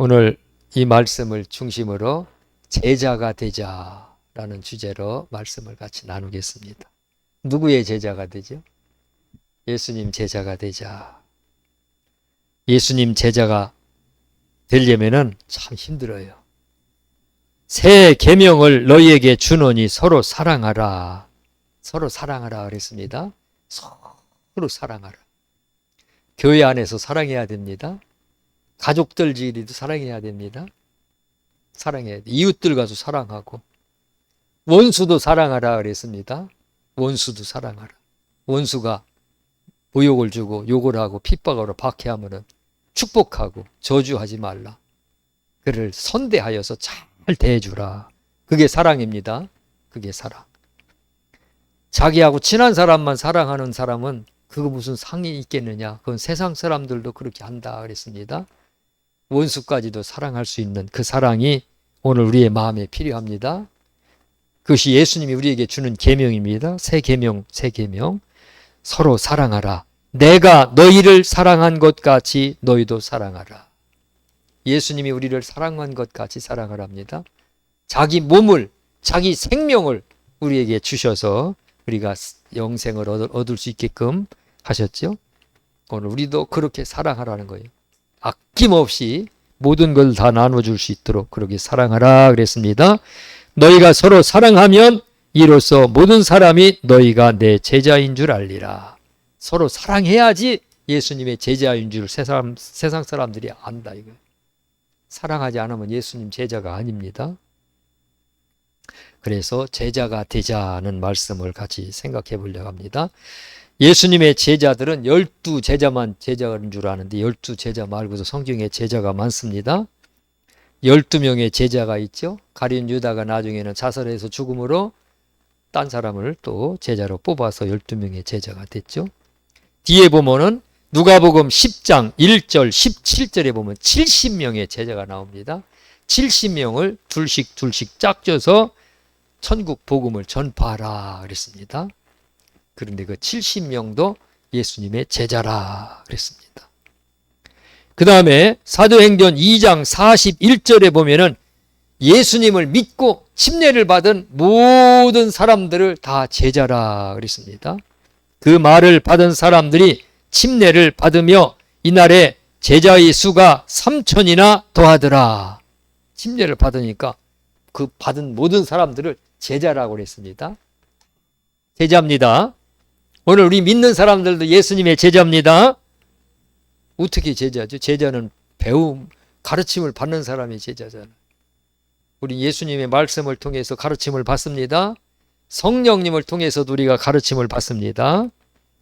오늘 이 말씀을 중심으로 제자가 되자라는 주제로 말씀을 같이 나누겠습니다. 누구의 제자가 되죠? 예수님 제자가 되자. 예수님 제자가 되려면은 참 힘들어요. 새 계명을 너희에게 주노니 서로 사랑하라. 서로 사랑하라 그랬습니다. 서로 사랑하라. 교회 안에서 사랑해야 됩니다. 가족들끼리도 사랑해야 됩니다. 사랑해야 돼. 이웃들과도 사랑하고 원수도 사랑하라 그랬습니다. 원수도 사랑하라. 원수가 모욕을 주고 욕을 하고 핍박으로 박해하면은 축복하고 저주하지 말라. 그를 선대하여서 잘 대해주라. 그게 사랑입니다. 그게 사랑. 자기하고 친한 사람만 사랑하는 사람은 그거 무슨 상이 있겠느냐. 그건 세상 사람들도 그렇게 한다 그랬습니다. 원수까지도 사랑할 수 있는 그 사랑이 오늘 우리의 마음에 필요합니다. 그것이 예수님이 우리에게 주는 계명입니다. 새 계명, 새 계명. 서로 사랑하라. 내가 너희를 사랑한 것 같이 너희도 사랑하라. 예수님이 우리를 사랑한 것 같이 사랑하랍니다. 자기 몸을, 자기 생명을 우리에게 주셔서 우리가 영생을 얻을 수 있게끔 하셨죠. 오늘 우리도 그렇게 사랑하라는 거예요. 아낌없이 모든 걸 다 나눠줄 수 있도록 그렇게 사랑하라 그랬습니다. 너희가 서로 사랑하면 이로써 모든 사람이 너희가 내 제자인 줄 알리라. 서로 사랑해야지 예수님의 제자인 줄 세상 사람들이 안다 이거예요. 사랑하지 않으면 예수님 제자가 아닙니다. 그래서 제자가 되자는 말씀을 같이 생각해 보려고 합니다. 예수님의 제자들은 12제자만 제자인 줄 아는데 12제자 말고도 성경에 제자가 많습니다. 12명의 제자가 있죠. 가룟 유다가 나중에는 자살해서 죽음으로 딴 사람을 또 제자로 뽑아서 12명의 제자가 됐죠. 뒤에 보면은 누가복음 10장 1절 17절에 보면 70명의 제자가 나옵니다. 70명을 둘씩 짝져서 천국 복음을 전파하라 그랬습니다. 그런데 그 70명도 예수님의 제자라 그랬습니다. 그 다음에 사도행전 2장 41절에 보면은 예수님을 믿고 침례를 받은 모든 사람들을 다 제자라 그랬습니다. 그 말을 받은 사람들이 침례를 받으며 이날에 제자의 수가 3,000이나 더하더라. 침례를 받으니까 그 받은 모든 사람들을 제자라고 그랬습니다. 제자입니다. 오늘 우리 믿는 사람들도 예수님의 제자입니다. 어떻게 제자죠? 제자는 배움, 가르침을 받는 사람이 제자잖아요. 우리 예수님의 말씀을 통해서 가르침을 받습니다. 성령님을 통해서도 우리가 가르침을 받습니다.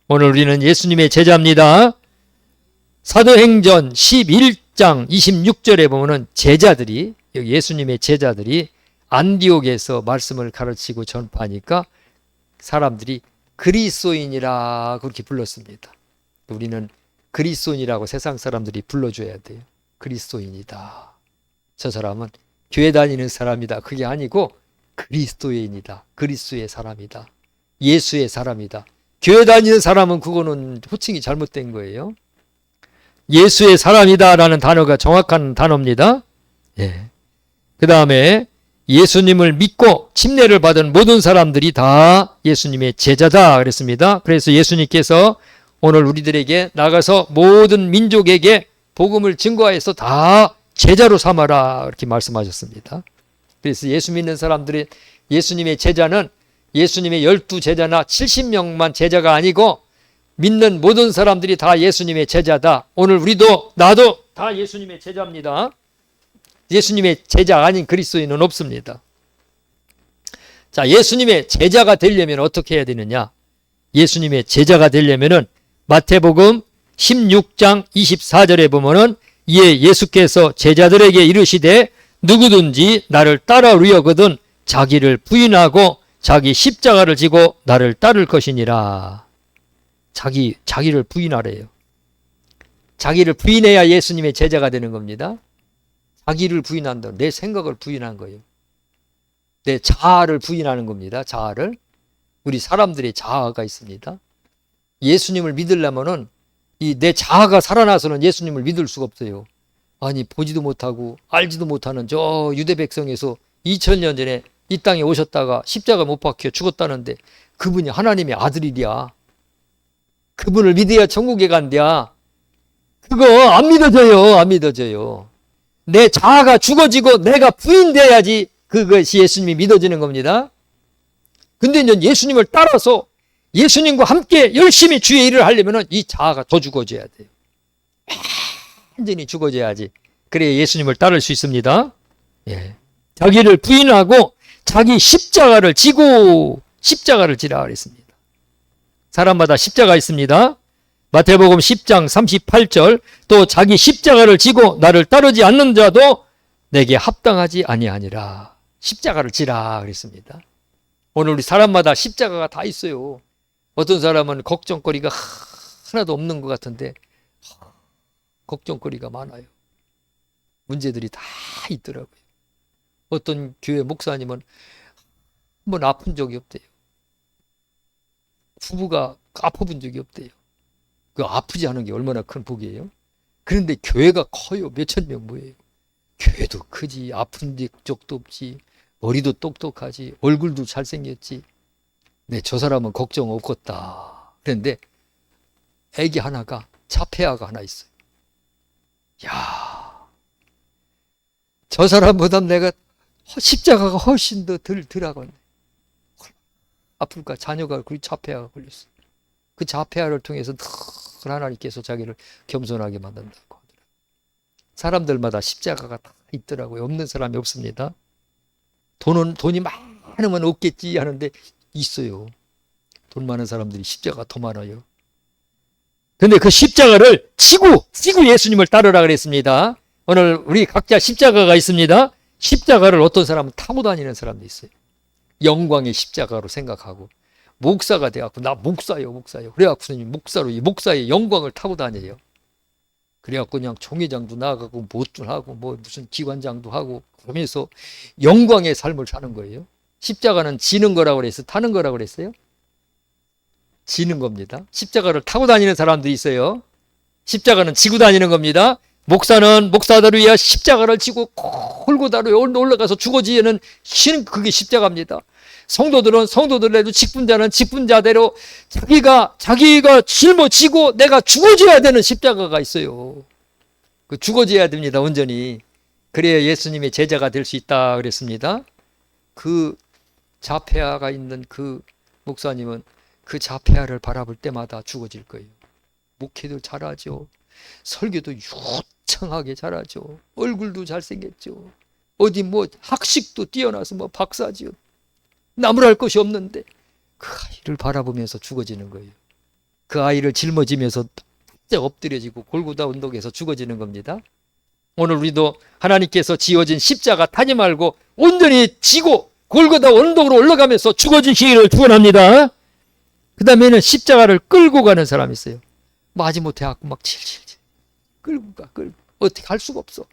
오늘 우리는 예수님의 제자입니다. 사도행전 11장 26절에 보면은 제자들이, 예수님의 제자들이 안디옥에서 말씀을 가르치고 전파하니까 사람들이 그리스도인이라 그렇게 불렀습니다. 우리는 그리스도인이라고 세상 사람들이 불러줘야 돼요. 그리스도인이다. 저 사람은 교회 다니는 사람이다. 그게 아니고 그리스도인이다. 그리스도의 사람이다. 예수의 사람이다. 교회 다니는 사람은 그거는 호칭이 잘못된 거예요. 예수의 사람이다라는 단어가 정확한 단어입니다. 예. 그 다음에 예수님을 믿고 침례를 받은 모든 사람들이 다 예수님의 제자다 그랬습니다. 그래서 예수님께서 오늘 우리들에게 나가서 모든 민족에게 복음을 증거해서 다 제자로 삼아라 이렇게 말씀하셨습니다. 그래서 예수 믿는 사람들이 예수님의 제자는 예수님의 12제자나 70명만 제자가 아니고 믿는 모든 사람들이 다 예수님의 제자다. 오늘 우리도 나도 다 예수님의 제자입니다. 예수님의 제자 아닌 그리스도인은 없습니다. 자, 예수님의 제자가 되려면 어떻게 해야 되느냐? 예수님의 제자가 되려면은 마태복음 16장 24절에 보면은 이에 예수께서 제자들에게 이르시되 누구든지 나를 따라오려거든 자기를 부인하고 자기 십자가를 지고 나를 따를 것이니라. 자기를 부인하래요. 자기를 부인해야 예수님의 제자가 되는 겁니다. 자기를 부인한다. 내 생각을 부인한 거예요. 내 자아를 부인하는 겁니다. 자아를. 우리 사람들의 자아가 있습니다. 예수님을 믿으려면은 이 내 자아가 살아나서는 예수님을 믿을 수가 없어요. 아니 보지도 못하고 알지도 못하는 저 유대 백성에서 2000년 전에 이 땅에 오셨다가 십자가 못 박혀 죽었다는데 그분이 하나님의 아들이랴. 그분을 믿어야 천국에 간대야. 그거 안 믿어져요. 안 믿어져요. 내 자아가 죽어지고 내가 부인돼야지 그것이 예수님이 믿어지는 겁니다. 근데 이제 예수님을 따라서 예수님과 함께 열심히 주의 일을 하려면 이 자아가 더 죽어져야 돼요. 완전히 죽어져야지. 그래야 예수님을 따를 수 있습니다. 예. 자기를 부인하고 자기 십자가를 지고 십자가를 지라 그랬습니다. 사람마다 십자가 있습니다. 마태복음 10장 38절 또 자기 십자가를 지고 나를 따르지 않는 자도 내게 합당하지 아니하니라. 십자가를 지라 그랬습니다. 오늘 우리 사람마다 십자가가 다 있어요. 어떤 사람은 걱정거리가 하나도 없는 것 같은데 걱정거리가 많아요. 문제들이 다 있더라고요. 어떤 교회 목사님은 한번 아픈 적이 없대요. 부부가 아파본 적이 없대요. 그 아프지 않은 게 얼마나 큰 복이에요. 그런데 교회가 커요. 몇천 명 모여요. 교회도 크지, 아픈 적도 없지, 머리도 똑똑하지, 얼굴도 잘생겼지. 네, 저 사람은 걱정 없겠다. 그런데 애기 하나가 자폐아가 하나 있어요. 야, 저 사람보다 내가 십자가가 훨씬 더 덜하겠네. 아플까? 자녀가 그 자폐아가 걸렸어. 그 자폐아를 통해서 늘 하나님께서 자기를 겸손하게 만든다고 하더라고요. 사람들마다 십자가가 다 있더라고요. 없는 사람이 없습니다. 돈이 많으면 없겠지 하는데 있어요. 돈 많은 사람들이 십자가가 더 많아요. 근데 그 십자가를 지고 예수님을 따르라 그랬습니다. 오늘 우리 각자 십자가가 있습니다. 십자가를 어떤 사람은 타고 다니는 사람도 있어요. 영광의 십자가로 생각하고 목사가 돼갖고 나 목사요. 그래갖고 목사로 이 목사의 영광을 타고 다녀요. 그래갖고 그냥 총회장도 나가고 뭣도 하고 뭐 무슨 기관장도 하고 그러면서 영광의 삶을 사는 거예요. 십자가는 지는 거라고 그랬어요? 타는 거라고 그랬어요? 지는 겁니다. 십자가를 타고 다니는 사람도 있어요. 십자가는 지고 다니는 겁니다. 목사는 목사들을 위해 십자가를 지고 골고다로 올라가서 죽어지는 신 그게 십자가입니다. 성도들은 성도들대로 직분자는 직분자대로 자기가 짊어지고 내가 죽어져야 되는 십자가가 있어요. 그 죽어져야 됩니다. 온전히. 그래야 예수님의 제자가 될 수 있다 그랬습니다. 그 자폐아가 있는 그 목사님은 그 자폐아를 바라볼 때마다 죽어질 거예요. 목회도 잘하죠. 설교도 유창하게 잘하죠. 얼굴도 잘생겼죠. 어디 뭐 학식도 뛰어나서 뭐 박사지요. 나무랄 것이 없는데 그 아이를 바라보면서 죽어지는 거예요. 그 아이를 짊어지면서 바짝 엎드려지고 골고다 언덕에서 죽어지는 겁니다. 오늘 우리도 하나님께서 지어진 십자가 타지 말고 온전히 지고 골고다 언덕으로 올라가면서 죽어지시기를 축원합니다. 그 다음에는 십자가를 끌고 가는 사람이 있어요. 마지못해 갖고 막 질질질 끌고 가. 어떻게 할 수가 없어.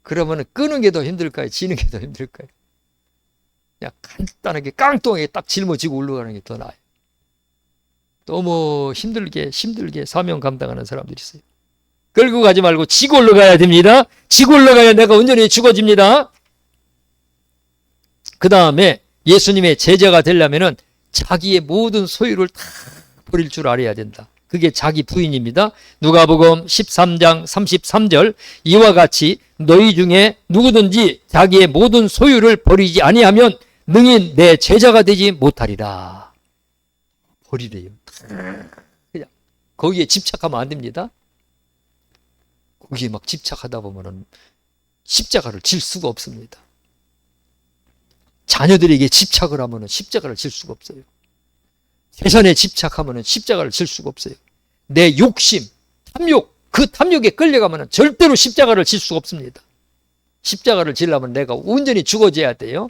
그러면 끄는 게 더 힘들까요? 지는 게 더 힘들까요? 그냥 간단하게 깡통하게 딱 짊어지고 올라가는 게 더 나아요. 너무 힘들게 사명 감당하는 사람들이 있어요. 끌고 가지 말고 지고 올라가야 됩니다. 지고 올라가야 내가 온전히 죽어집니다. 그 다음에 예수님의 제자가 되려면은 자기의 모든 소유를 다 버릴 줄 알아야 된다. 그게 자기 부인입니다. 누가복음 13장 33절 이와 같이 너희 중에 누구든지 자기의 모든 소유를 버리지 아니하면 능히 내 제자가 되지 못하리라. 버리래요. 그냥 거기에 집착하면 안 됩니다. 거기에 막 집착하다 보면은 십자가를 질 수가 없습니다. 자녀들에게 집착을 하면은 십자가를 질 수가 없어요. 재산에 집착하면은 십자가를 질 수가 없어요. 내 욕심, 탐욕, 그 탐욕에 끌려가면은 절대로 십자가를 질 수가 없습니다. 십자가를 지려면 내가 온전히 죽어져야 돼요.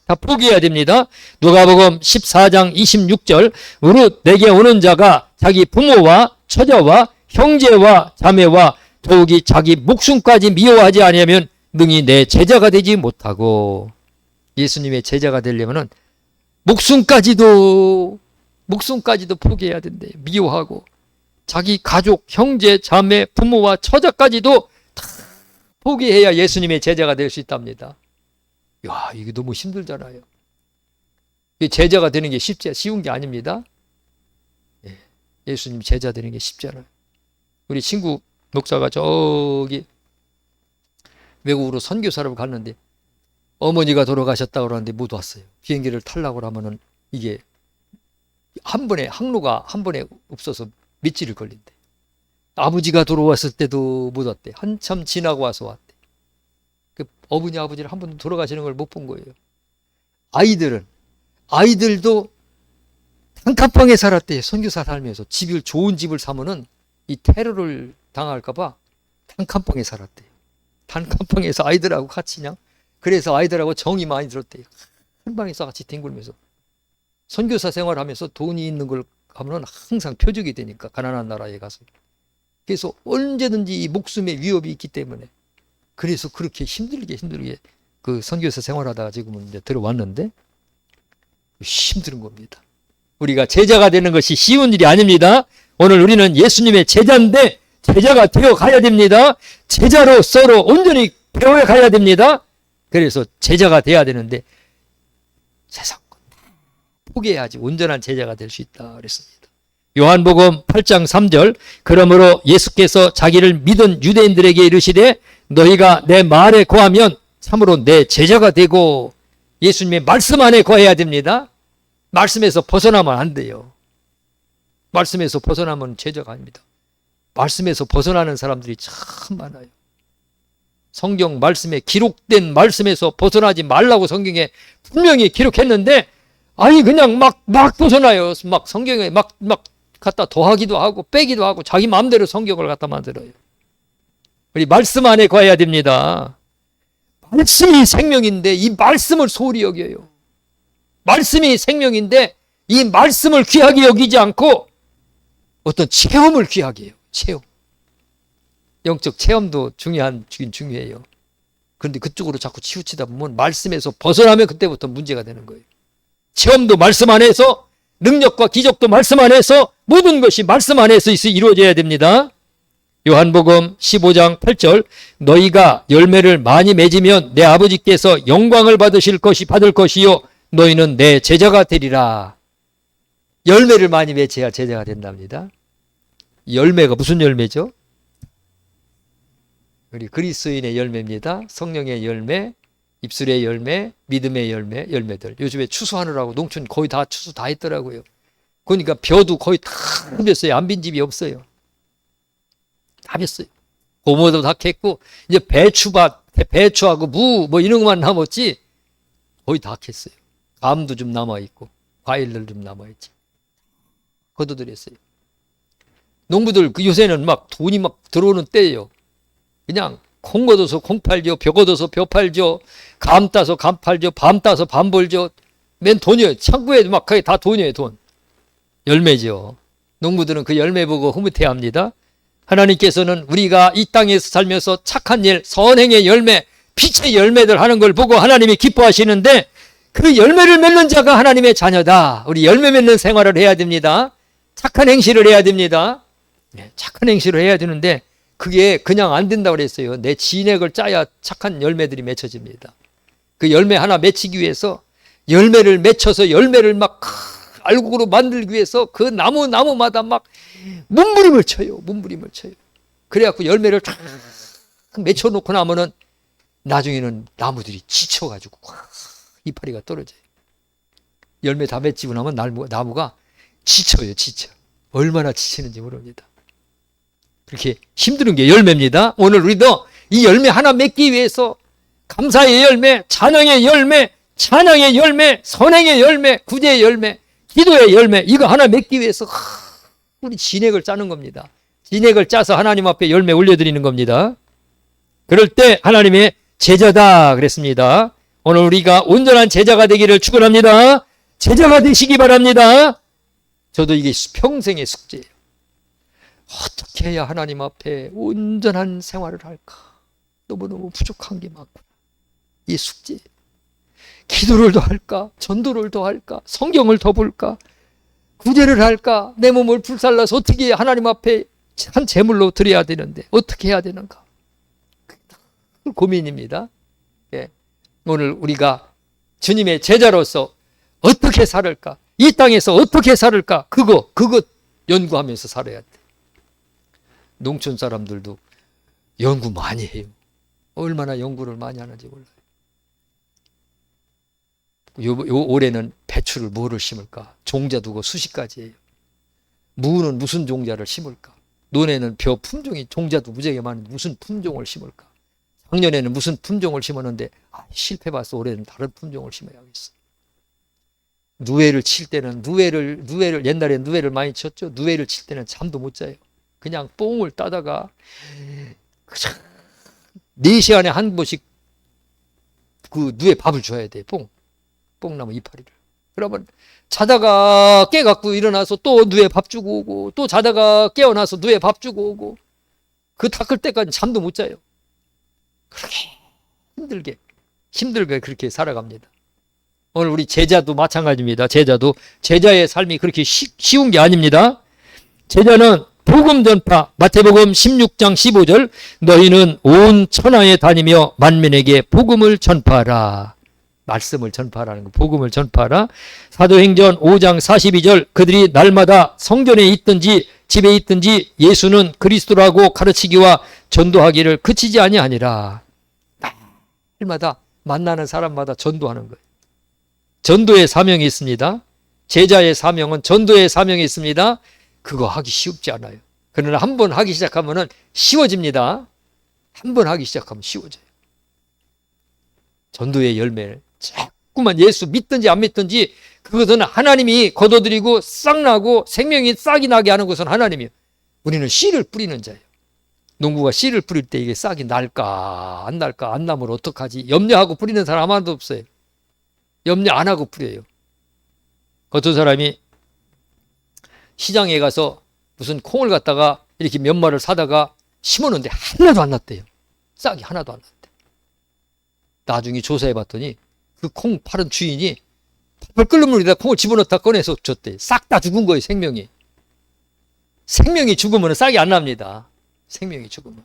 다 포기해야 됩니다. 누가복음 14장 26절 무릇 내게 오는 자가 자기 부모와 처자와 형제와 자매와 더욱이 자기 목숨까지 미워하지 아니하면 능히 내 제자가 되지 못하고. 예수님의 제자가 되려면은 목숨까지도 포기해야 된대요. 미워하고 자기 가족, 형제, 자매, 부모와 처자까지도 다 포기해야 예수님의 제자가 될 수 있답니다. 야, 이게 너무 힘들잖아요. 제자가 되는 게 쉬운 게 아닙니다. 예수님 제자 되는 게 쉽잖아요. 우리 친구 목사가 저기 외국으로 선교사로 갔는데 어머니가 돌아가셨다고 그러는데 못 왔어요. 비행기를 타려고 하면은 이게 한 번에 항로가 한 번에 없어서 며칠을 걸린대. 아버지가 돌아왔을 때도 못 왔대. 한참 지나고 와서 왔대. 그 어머니 아버지를 한 번도 돌아가시는 걸 못 본 거예요. 아이들도 단칸방에 살았대. 선교사 살면서 좋은 집을 사면은 이 테러를 당할까 봐 단칸방에 살았대요. 단칸방에서 아이들하고 같이 그냥, 그래서 아이들하고 정이 많이 들었대요. 한 방에서 같이 뒹굴면서 선교사 생활하면서 돈이 있는 걸 하면은 항상 표적이 되니까, 가난한 나라에 가서. 그래서 언제든지 이 목숨의 위협이 있기 때문에, 그래서 그렇게 힘들게 그 선교사 생활하다가 지금은 이제 들어왔는데 힘든 겁니다. 우리가 제자가 되는 것이 쉬운 일이 아닙니다. 오늘 우리는 예수님의 제자인데 제자가 되어 가야 됩니다. 제자로 서로 온전히 배워 가야 됩니다. 그래서 제자가 돼야 되는데 세상 것 포기해야지 온전한 제자가 될 수 있다 그랬습니다. 요한복음 8장 3절, 그러므로 예수께서 자기를 믿은 유대인들에게 이르시되 너희가 내 말에 거하면 참으로 내 제자가 되고, 예수님의 말씀 안에 거해야 됩니다. 말씀에서 벗어나면 안 돼요. 말씀에서 벗어나면 제자가 아닙니다. 말씀에서 벗어나는 사람들이 참 많아요. 성경 말씀에 기록된 말씀에서 벗어나지 말라고 성경에 분명히 기록했는데, 아니 그냥 막 벗어나요. 막 성경에 막 갖다 더하기도 하고 빼기도 하고 자기 마음대로 성경을 갖다 만들어요. 우리 말씀 안에 거해야 됩니다. 말씀이 생명인데 이 말씀을 소홀히 여겨요. 말씀이 생명인데 이 말씀을 귀하게 여기지 않고 어떤 체험을 귀하게 해요. 체험. 영적 체험도 중요해요. 그런데 그쪽으로 자꾸 치우치다 보면 말씀에서 벗어나면 그때부터 문제가 되는 거예요. 체험도 말씀 안에서, 능력과 기적도 말씀 안에서, 모든 것이 말씀 안에서 이루어져야 됩니다. 요한복음 15장 8절, 너희가 열매를 많이 맺으면 내 아버지께서 영광을 받을 것이요 너희는 내 제자가 되리라. 열매를 많이 맺어야 제자가 된답니다. 열매가 무슨 열매죠? 우리 그리스도인의 열매입니다. 성령의 열매, 입술의 열매, 믿음의 열매들. 요즘에 추수하느라고 농촌 거의 다 추수 다 했더라고요. 그러니까 벼도 거의 다 폈어요. 안 빈 집이 없어요. 다 폈어요. 고모도 다 캤고, 이제 배추하고 무 뭐 이런 것만 남았지 거의 다 캤어요. 감도 좀 남아있고 과일들 좀 남아있지. 거둬들였어요. 농부들 요새는 막 돈이 막 들어오는 때예요. 그냥 콩 걷어서 콩 팔죠, 벼 걷어서 벼 팔죠, 감 따서 감 팔죠, 밤 따서 밤 벌죠. 맨 돈이에요. 창고에 막 거의 다 돈이에요. 돈. 열매죠. 농부들은 그 열매 보고 흐뭇해야 합니다. 하나님께서는 우리가 이 땅에서 살면서 착한 일, 선행의 열매, 빛의 열매들 하는 걸 보고 하나님이 기뻐하시는데, 그 열매를 맺는 자가 하나님의 자녀다. 우리 열매 맺는 생활을 해야 됩니다. 착한 행실을 해야 됩니다. 착한 행실을 해야 되는데 그게 그냥 안 된다고 그랬어요. 내 진액을 짜야 착한 열매들이 맺혀집니다. 그 열매 하나 맺히기 위해서 열매를 맺혀서 열매를 막 알곡으로 만들기 위해서 그 나무마다 막 몸부림을 쳐요. 그래갖고 열매를 쫙 맺혀놓고 나면은 나중에는 나무들이 지쳐가지고 이파리가 떨어져요. 열매 다 맺히고 나면 나무가 지쳐요. 얼마나 지치는지 모릅니다. 그렇게 힘든 게 열매입니다. 오늘 우리도 이 열매 하나 맺기 위해서 감사의 열매, 찬양의 열매, 찬양의 열매, 선행의 열매, 구제의 열매, 기도의 열매, 이거 하나 맺기 위해서 우리 진액을 짜는 겁니다. 진액을 짜서 하나님 앞에 열매 올려드리는 겁니다. 그럴 때 하나님의 제자다 그랬습니다. 오늘 우리가 온전한 제자가 되기를 축원합니다. 제자가 되시기 바랍니다. 저도 이게 평생의 숙제예요. 어떻게 해야 하나님 앞에 온전한 생활을 할까? 너무너무 부족한 게 많구나. 이 숙제. 기도를 더 할까? 전도를 더 할까? 성경을 더 볼까? 구제를 할까? 내 몸을 불살라서 어떻게 하나님 앞에 한 제물로 드려야 되는데 어떻게 해야 되는가? 고민입니다. 예. 오늘 우리가 주님의 제자로서 어떻게 살을까? 이 땅에서 어떻게 살을까? 그거 연구하면서 살아야 돼. 농촌 사람들도 연구 많이 해요. 얼마나 연구를 많이 하는지 몰라요. 요 올해는 배추를 뭐를 심을까? 종자 두고 수십 가지예요. 무는 무슨 종자를 심을까? 논에는 벼 품종이 종자도 무지하게 많은데 무슨 품종을 심을까? 작년에는 무슨 품종을 심었는데 실패봤어. 올해는 다른 품종을 심어야겠어. 누에를 칠 때는 누에를 옛날에 누에를 많이 쳤죠. 누에를 칠 때는 잠도 못 자요. 그냥 뽕을 따다가 4시간에 한 번씩 그 누에 밥을 줘야 돼. 뽕나무 이파리를. 그러면 자다가 깨갖고 일어나서 또 누에 밥 주고 오고, 또 자다가 깨어나서 누에 밥 주고 오고, 그 닦을 때까지 잠도 못 자요. 그렇게 힘들게 그렇게 살아갑니다. 오늘 우리 제자도 마찬가지입니다. 제자의 삶이 그렇게 쉬운 게 아닙니다. 제자는 복음 전파, 마태복음 16장 15절, 너희는 온 천하에 다니며 만민에게 복음을 전파하라. 말씀을 전파하라는 거, 복음을 전파하라. 사도행전 5장 42절, 그들이 날마다 성전에 있든지 집에 있든지 예수는 그리스도라고 가르치기와 전도하기를 그치지 아니하니라. 날마다 만나는 사람마다 전도하는 거예요. 전도의 사명이 있습니다. 제자의 사명은 전도의 사명이 있습니다. 그거 하기 쉽지 않아요. 그러나 한 번 하기 시작하면 쉬워집니다. 한 번 하기 시작하면 쉬워져요. 전도의 열매를 자꾸만 예수 믿든지 안 믿든지 그것은 하나님이 거둬들이고 싹나고 생명이 싹이 나게 하는 것은 하나님이에요. 우리는 씨를 뿌리는 자예요. 농부가 씨를 뿌릴 때 이게 싹이 날까 안 날까, 안 나면 어떡하지? 염려하고 뿌리는 사람 아무도 없어요. 염려 안 하고 뿌려요. 어떤 사람이 시장에 가서 무슨 콩을 갖다가 이렇게 몇 마리를 사다가 심었는데 하나도 안 났대요. 싹이 하나도 안 났대. 나중에 조사해 봤더니 그 콩 파는 주인이 팔팔 끓는 물에다 콩을 집어넣다 꺼내서 줬대. 싹 다 죽은 거예요. 생명이 죽으면 싹이 안 납니다. 생명이 죽으면.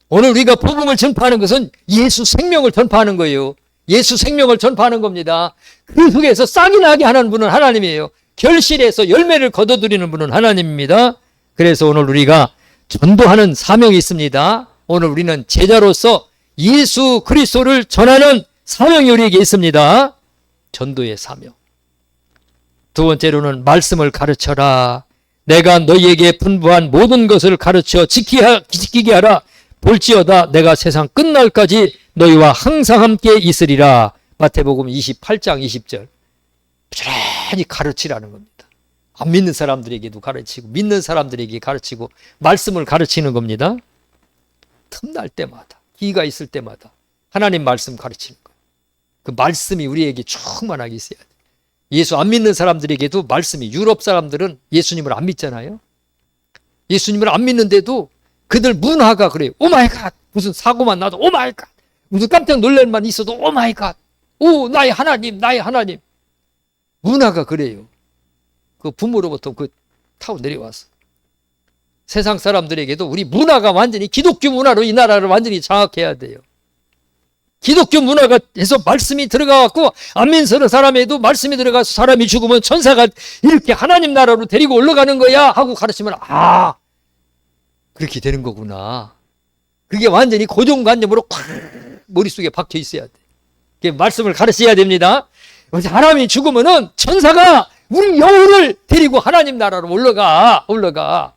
오늘 우리가 복음을 전파하는 것은 예수 생명을 전파하는 거예요. 예수 생명을 전파하는 겁니다. 그 속에서 싹이 나게 하는 분은 하나님이에요. 결실에서 열매를 거둬들이는 분은 하나님입니다. 그래서 오늘 우리가 전도하는 사명이 있습니다. 오늘 우리는 제자로서 예수 그리스도를 전하는 사명이 우리에게 있습니다. 전도의 사명. 두 번째로는 말씀을 가르쳐라. 내가 너희에게 분부한 모든 것을 가르쳐 지키게 하라. 볼지어다 내가 세상 끝날까지 너희와 항상 함께 있으리라. 마태복음 28장 20절. 부지런히 가르치라는 겁니다. 안 믿는 사람들에게도 가르치고 믿는 사람들에게 가르치고 말씀을 가르치는 겁니다. 틈날 때마다, 기회가 있을 때마다 하나님 말씀 가르치는 거예요. 그 말씀이 우리에게 충만하게 있어야 돼요. 예수 안 믿는 사람들에게도 말씀이, 유럽 사람들은 예수님을 안 믿잖아요. 예수님을 안 믿는데도 그들 문화가 그래요. 오 마이 갓. 무슨 사고만 나도 오 마이 갓. 무슨 깜짝 놀랄 만 있어도 오 마이 갓. 오 나의 하나님, 나의 하나님. 문화가 그래요. 그 부모로부터 그 타고 내려왔어. 세상 사람들에게도 우리 문화가 완전히 기독교 문화로 이 나라를 완전히 장악해야 돼요. 기독교 문화가 해서 말씀이 들어가갖고 안 믿는 사람에도 말씀이 들어가서 사람이 죽으면 천사가 이렇게 하나님 나라로 데리고 올라가는 거야 하고 가르치면 그렇게 되는 거구나. 그게 완전히 고정관념으로 콱 머릿속에 박혀 있어야 돼. 말씀을 가르쳐야 됩니다. 사람이 죽으면은 천사가 우리 영혼을 데리고 하나님 나라로 올라가.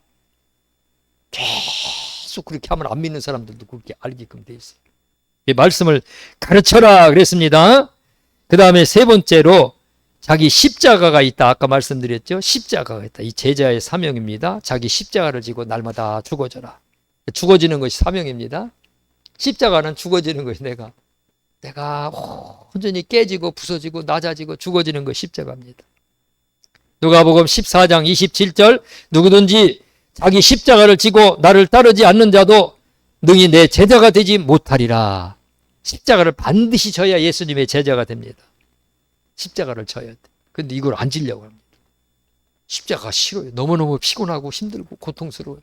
계속 그렇게 하면 안 믿는 사람들도 그렇게 알게끔 돼 있어요. 말씀을 가르쳐라 그랬습니다. 그 다음에 세 번째로 자기 십자가가 있다. 아까 말씀드렸죠. 십자가가 있다. 이 제자의 사명입니다. 자기 십자가를 지고 날마다 죽어져라. 죽어지는 것이 사명입니다. 십자가는 죽어지는 것이 내가 온전히 깨지고 부서지고 낮아지고 죽어지는 것이 십자가입니다. 누가복음 14장 27절 누구든지 자기 십자가를 지고 나를 따르지 않는 자도 능히 내 제자가 되지 못하리라. 십자가를 반드시 져야 예수님의 제자가 됩니다. 십자가를 져야 돼. 근데 이걸 안 지려고 합니다. 십자가 싫어요. 너무너무 피곤하고 힘들고 고통스러워요.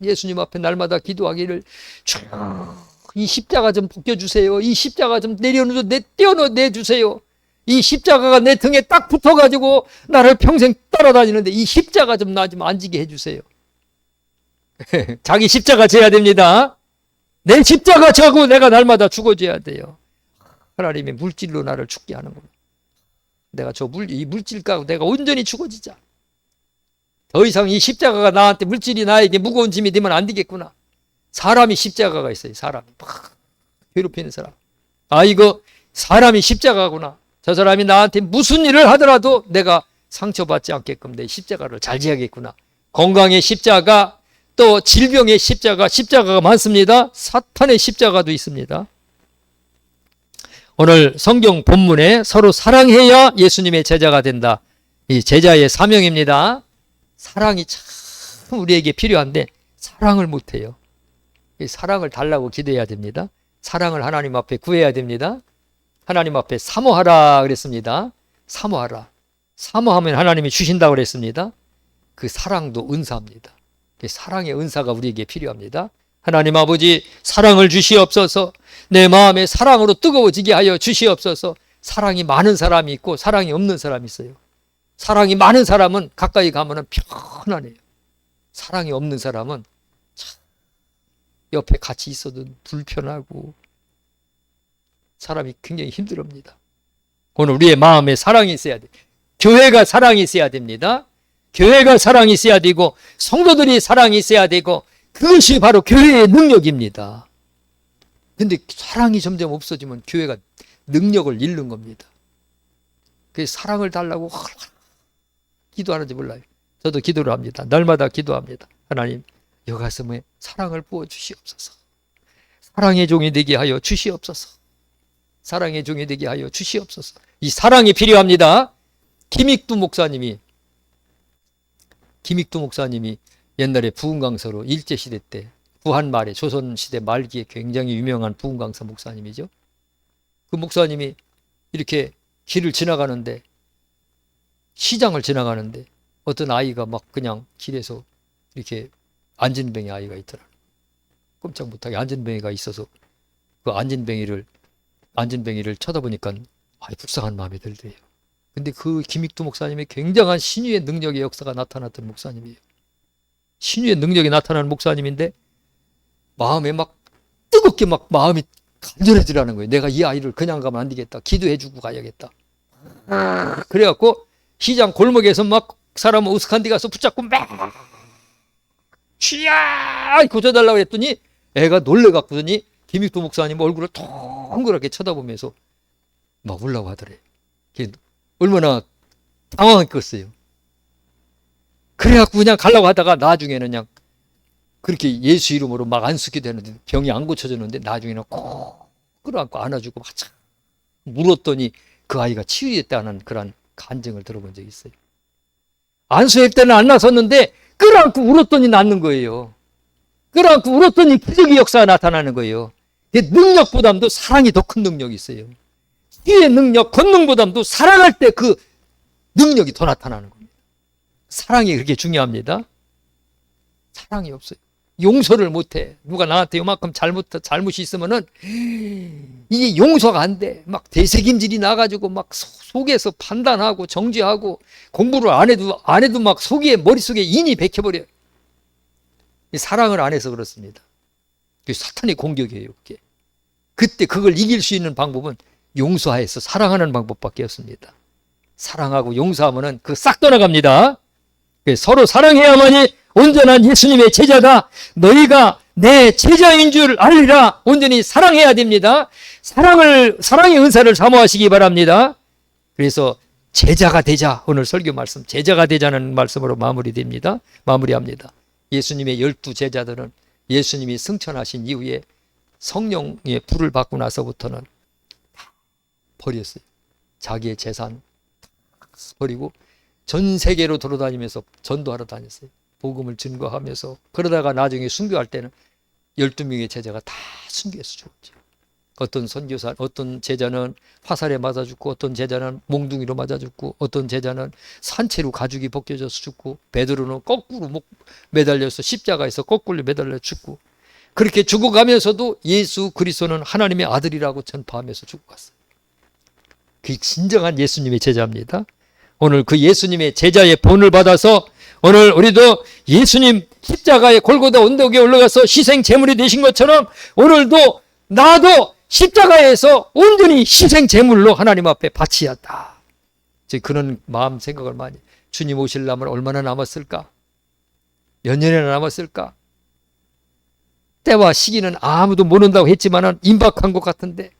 예수님 앞에 날마다 기도하기를, 이 십자가 좀 벗겨주세요. 이 십자가 좀 떼어내주세요. 이 십자가가 내 등에 딱 붙어가지고 나를 평생 따라다니는데 이 십자가 좀 나 좀 안 지게 해주세요. 자기 십자가 져야 됩니다. 내 십자가 져고 내가 날마다 죽어져야 돼요. 하나님의 물질로 나를 죽게 하는 겁니다. 내가 이 물질과 내가 온전히 죽어지자. 더 이상 이 십자가가 나한테, 물질이 나에게 무거운 짐이 되면 안 되겠구나. 사람이 십자가가 있어요. 사람이 막 괴롭히는 사람. 아, 이거 사람이 십자가구나. 저 사람이 나한테 무슨 일을 하더라도 내가 상처받지 않게끔 내 십자가를 잘 지어야겠구나. 건강의 십자가, 또 질병의 십자가, 십자가가 많습니다. 사탄의 십자가도 있습니다. 오늘 성경 본문에 서로 사랑해야 예수님의 제자가 된다. 이 제자의 사명입니다. 사랑이 참 우리에게 필요한데 사랑을 못해요. 이 사랑을 달라고 기도해야 됩니다. 사랑을 하나님 앞에 구해야 됩니다. 하나님 앞에 사모하라 그랬습니다. 사모하라. 사모하면 하나님이 주신다고 그랬습니다. 그 사랑도 은사입니다. 사랑의 은사가 우리에게 필요합니다. 하나님 아버지, 사랑을 주시옵소서. 내 마음에 사랑으로 뜨거워지게 하여 주시옵소서. 사랑이 많은 사람이 있고 사랑이 없는 사람이 있어요. 사랑이 많은 사람은 가까이 가면 편안해요. 사랑이 없는 사람은 참 옆에 같이 있어도 불편하고 사람이 굉장히 힘들합니다. 오늘 우리의 마음에 사랑이 있어야 돼. 교회가 사랑이 있어야 됩니다. 교회가 사랑이 있어야 되고 성도들이 사랑이 있어야 되고 그것이 바로 교회의 능력입니다. 근데 사랑이 점점 없어지면 교회가 능력을 잃는 겁니다. 그래서 사랑을 달라고 기도하는지 몰라요. 저도 기도를 합니다. 날마다 기도합니다. 하나님, 여 가슴에 사랑을 부어 주시옵소서. 사랑의 종이 되게 하여 주시옵소서. 사랑의 종이 되게 하여 주시옵소서. 이 사랑이 필요합니다. 김익두 목사님이 옛날에 부흥강서로 일제시대 때 부한 말에 조선시대 말기에 굉장히 유명한 부흥강서 목사님이죠. 그 목사님이 이렇게 길을 지나가는데, 시장을 지나가는데 어떤 아이가 막 그냥 길에서 이렇게 안진뱅이 아이가 있더라. 꼼짝 못하게 안진뱅이가 있어서 그 안진뱅이를 쳐다보니까 불쌍한 마음이 들대요. 근데 그 김익두 목사님이 굉장한 신유의 능력의 역사가 나타났던 목사님이에요. 신유의 능력이 나타나는 목사님인데 마음에 막 뜨겁게 막 마음이 간절해지라는 거예요. 내가 이 아이를 그냥 가면 안 되겠다. 기도해주고 가야겠다. 그래갖고 시장 골목에서 막 사람 으슥한 데 가서 붙잡고 막 쥐야 고쳐달라고 했더니 애가 놀래갖고더니 김익두 목사님 얼굴을 동그랗게 쳐다보면서 막 울라고 하더래. 얼마나 당황했겠어요. 그래갖고 그냥 가려고 하다가 나중에는 그냥 그렇게 예수 이름으로 막 안수게 되는데 병이 안 고쳐졌는데 나중에는 꼭 끌어안고 안아주고 막 물었더니 그 아이가 치유됐다는 그런 간증을 들어본 적이 있어요. 안수할 때는 안 나섰는데 끌어안고 울었더니 낫는 거예요. 끌어안고 울었더니 기적의 역사가 나타나는 거예요. 능력보다도 사랑이 더 큰 능력이 있어요. 치유의 능력, 권능보다도 사랑할 때 그 능력이 더 나타나는 겁니다. 사랑이 그렇게 중요합니다. 사랑이 없어요. 용서를 못해. 누가 나한테 요만큼 잘못이 있으면은 이게 용서가 안 돼. 막 되새김질이 나가지고 막 속에서 판단하고 정죄하고 공부를 안 해도 막 머릿속에 인이 박혀버려요. 사랑을 안 해서 그렇습니다. 그게 사탄의 공격이에요. 그게. 그때 그걸 이길 수 있는 방법은 용서해서 사랑하는 방법밖에 없습니다. 사랑하고 용서하면은 그 싹 떠나갑니다. 서로 사랑해야만이 온전한 예수님의 제자다. 너희가 내 제자인 줄 알리라. 온전히 사랑해야 됩니다. 사랑의 은사를 사모하시기 바랍니다. 그래서 제자가 되자. 오늘 설교 말씀 제자가 되자는 말씀으로 마무리합니다. 예수님의 12 제자들은 예수님이 승천하신 이후에 성령의 불을 받고 나서부터는 버렸어요. 자기의 재산 버리고 전 세계로 돌아다니면서 전도하러 다녔어요. 복음을 증거하면서. 그러다가 나중에 순교할 때는 12명의 제자가 다 순교해서 죽었죠. 어떤 선교사, 어떤 제자는 화살에 맞아 죽고, 어떤 제자는 몽둥이로 맞아 죽고, 어떤 제자는 산채로 가죽이 벗겨져서 죽고, 베드로는 거꾸로 목 매달려서 십자가에서 거꾸로 매달려 죽고, 그렇게 죽어가면서도 예수 그리스도는 하나님의 아들이라고 전파하면서 죽어갔어요. 그게 진정한 예수님의 제자입니다. 오늘 그 예수님의 제자의 본을 받아서 오늘 우리도 예수님 십자가의 골고다 언덕에 올라가서 희생 제물이 되신 것처럼 오늘도 나도 십자가에서 온전히 희생 제물로 하나님 앞에 바쳐야 한다. 그런 마음 생각을 많이. 주님 오시려면 얼마나 남았을까? 몇 년이나 남았을까? 때와 시기는 아무도 모른다고 했지만은 임박한 것 같은데,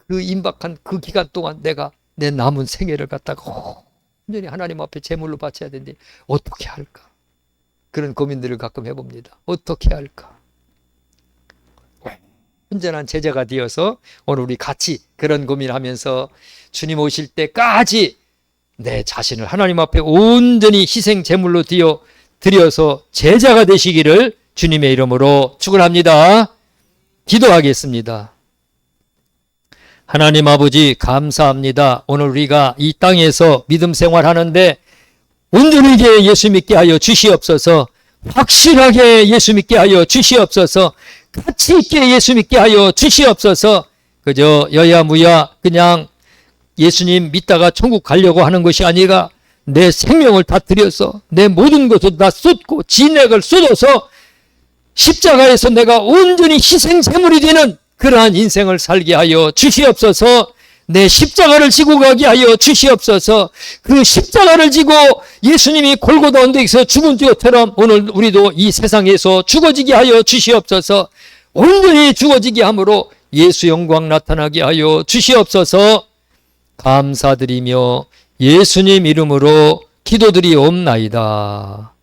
그 임박한 그 기간 동안 내가 내 남은 생애를 갖다가 온전히 하나님 앞에 제물로 바쳐야 되는데 어떻게 할까? 그런 고민들을 가끔 해봅니다. 어떻게 할까? 온전한 제자가 되어서 오늘 우리 같이 그런 고민하면서 주님 오실 때까지 내 자신을 하나님 앞에 온전히 희생 제물로 드려서 제자가 되시기를 주님의 이름으로 축원합니다. 기도하겠습니다. 하나님 아버지 감사합니다. 오늘 우리가 이 땅에서 믿음 생활하는데 온전하게 예수 믿게 하여 주시옵소서. 확실하게 예수 믿게 하여 주시옵소서. 가치 있게 예수 믿게 하여 주시옵소서. 그저 여야무야 그냥 예수님 믿다가 천국 가려고 하는 것이 아니라 내 생명을 다 드려서 내 모든 것을 다 쏟고 진액을 쏟아서 십자가에서 내가 온전히 희생 제물이 되는 그러한 인생을 살게 하여 주시옵소서. 내 십자가를 지고 가게 하여 주시옵소서. 그 십자가를 지고 예수님이 골고다 언덕에서 죽은 것처럼 오늘 우리도 이 세상에서 죽어지게 하여 주시옵소서. 온전히 죽어지게 함으로 예수 영광 나타나게 하여 주시옵소서. 감사드리며 예수님 이름으로 기도드리옵나이다.